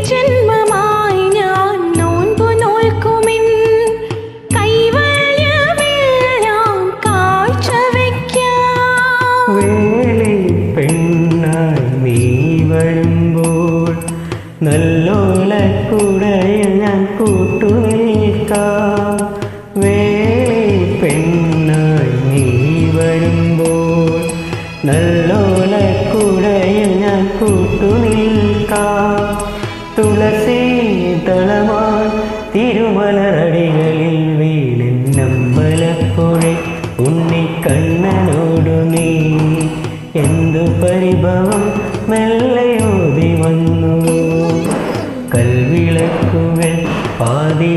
ജന്മമായി ഞാൻ നോൻപു നോൽക്കുമിൻ കൈവല്യമെല്ലാം കാഴ്ചവെക്കാം. വേളി പെണ്ണായി നീ വരുമ്പോൾ നല്ലോലക്കുടയിൽ ഞാൻ കൂട്ടുനിൽക്കാം. വേളി പെണ്ണായി നീ വരുമ്പോൾ നല്ലോലക്കുടയിൽ ഞാൻ കൂട്ടുനിൽക്കാം. തുളസി തളമായി തിരുമലരടികളിൽ വീണെന്നമ്പലപ്പുഴെ ഉണ്ണിക്കണ്ണനോടു നീ എന്തു പരിഭവം മെല്ലയോതി വന്നു. കൽവിളക്കുകൾ പാതി